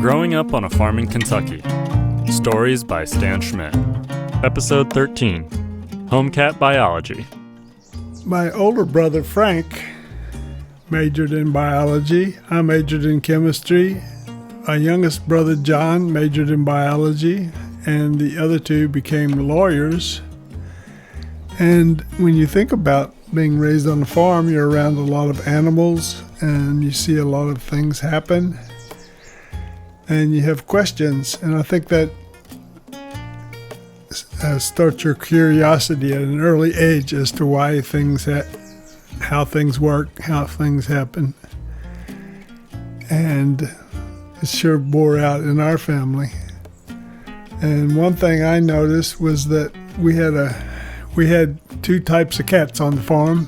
Growing Up on a Farm in Kentucky. Stories by Stan Schmidt. Episode 13. Home Cat Biology. My older brother Frank majored in biology. I majored in chemistry. My youngest brother John majored in biology, and the other two became lawyers. And when you think about being raised on a farm, you're around a lot of animals and you see a lot of things happen and you have questions. And I think that starts your curiosity at an early age as to why things how things work, how things happen. And it sure bore out in our family. And one thing I noticed was that we had two types of cats on the farm.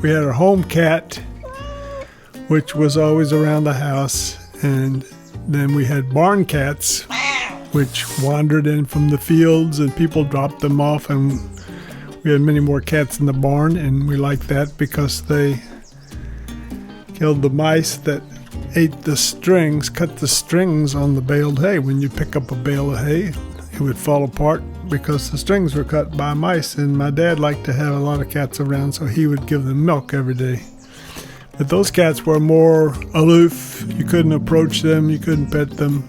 We had our home cat, which was always around the house, and then we had barn cats, which wandered in from the fields and people dropped them off, and we had many more cats in the barn, and we liked that because they killed the mice that ate the strings, cut the strings on the baled hay. When you pick up a bale of hay, it would fall apart because the strings were cut by mice, and my dad liked to have a lot of cats around, so he would give them milk every day. But those cats were more aloof. You couldn't approach them, you couldn't pet them.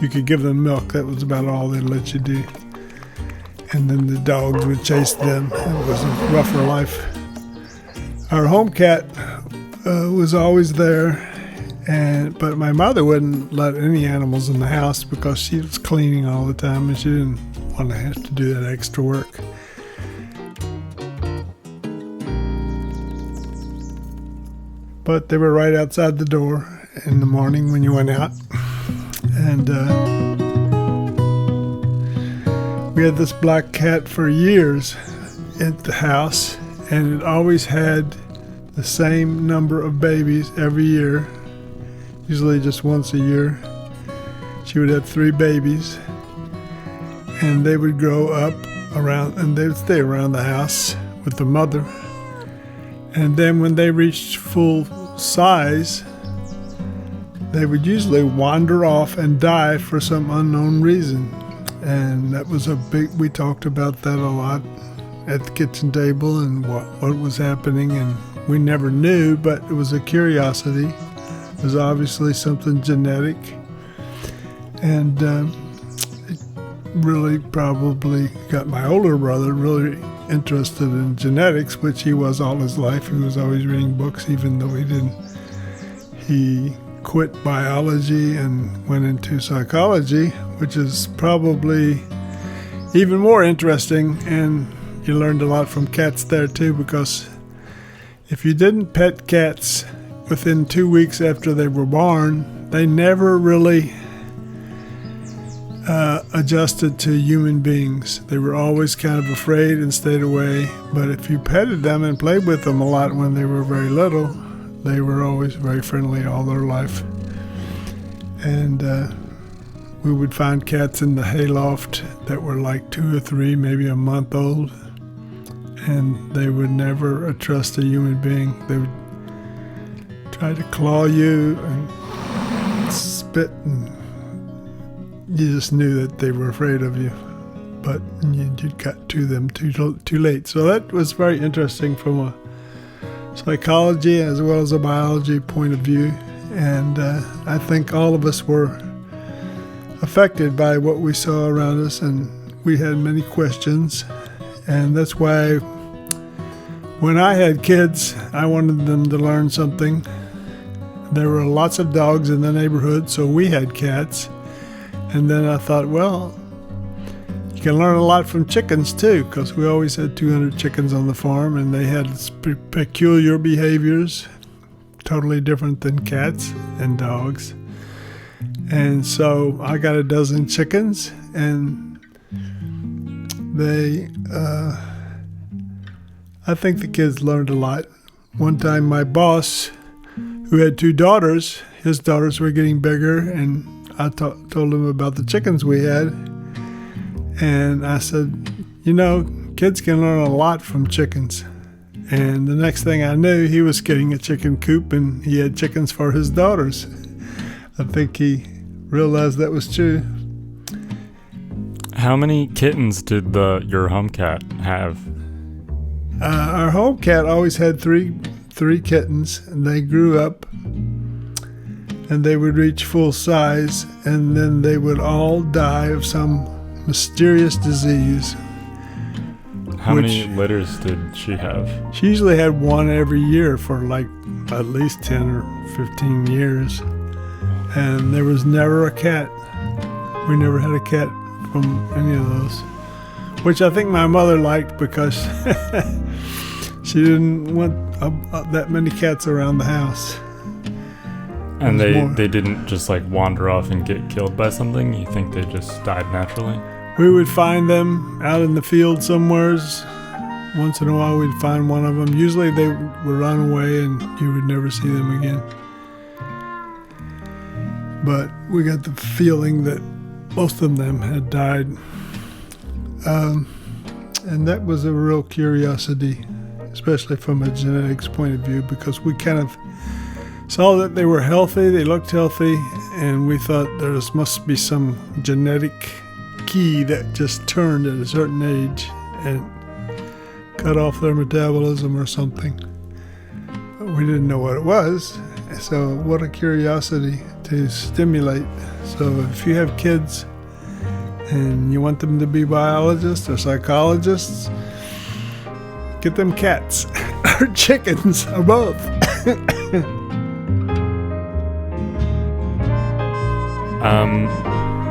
You could give them milk, that was about all they'd let you do. And then the dogs would chase them. It was a rougher life. Our home cat was always there, but my mother wouldn't let any animals in the house because she was cleaning all the time and she didn't want to have to do that extra work. But they were right outside the door in the morning when you went out. And we had this black cat for years at the house, and it always had the same number of babies every year, usually just once a year. She would have 3 babies, and they would grow up around, and they would stay around the house with the mother. And then when they reached full size, they would usually wander off and die for some unknown reason. And that was we talked about that a lot at the kitchen table and what was happening, and we never knew, but it was a curiosity. It was obviously something genetic, and it really probably got my older brother really interested in genetics, which he was all his life. He was always reading books, even though he quit biology and went into psychology, which is probably even more interesting, and you learned a lot from cats there too, because if you didn't pet cats within 2 weeks after they were born, they never really adjusted to human beings. They were always kind of afraid and stayed away. But if you petted them and played with them a lot when they were very little, they were always very friendly all their life. And we would find cats in the hayloft that were like 2 or 3, maybe a month old, and they would never trust a human being. They would try to claw you and spit, and you just knew that they were afraid of you, but you got to them too late. So that was very interesting from a psychology as well as a biology point of view. And I think all of us were affected by what we saw around us, and we had many questions. And that's why when I had kids, I wanted them to learn something. There were lots of dogs in the neighborhood, so we had cats. And then I thought, well, you can learn a lot from chickens too, because we always had 200 chickens on the farm, and they had peculiar behaviors, totally different than cats and dogs. And so I got a dozen chickens, and I think the kids learned a lot. One time my boss, who had 2 daughters, his daughters were getting bigger, and I told him about the chickens we had, and I said, kids can learn a lot from chickens. And the next thing I knew, he was getting a chicken coop, and he had chickens for his daughters. I think he realized that was true. How many kittens did your home cat have? Our home cat always had three kittens, and they grew up, and they would reach full size, and then they would all die of some mysterious disease. How many litters did she have? She usually had one every year for like at least 10 or 15 years. And there was never a cat. We never had a cat from any of those. Which I think my mother liked because she didn't want that many cats around the house. And they didn't just like wander off and get killed by something? You think they just died naturally? We would find them out in the field somewheres. Once in a while we'd find one of them. Usually they would run away and you would never see them again. But we got the feeling that most of them had died. And that was a real curiosity, especially from a genetics point of view, because we kind of saw that they were healthy, they looked healthy, and we thought there must be some genetic key that just turned at a certain age and cut off their metabolism or something. But we didn't know what it was, so what a curiosity to stimulate. So if you have kids and you want them to be biologists or psychologists, get them cats or chickens or both.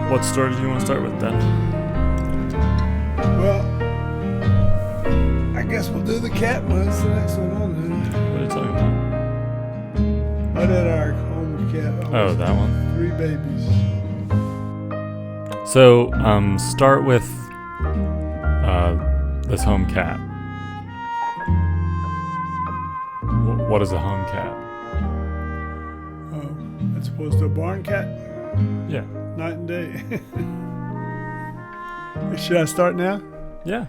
What story do you want to start with then? Well, I guess we'll do the cat one. That's the next one on there. What are you talking about? I did our home cat. Oh, that one? 3 babies. So, start with this home cat. What is a home cat? Oh, as opposed to a barn cat? Yeah. Night and day. Should I start now? Yeah.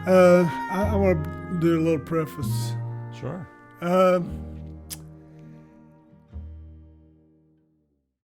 I want to do a little preface. Sure.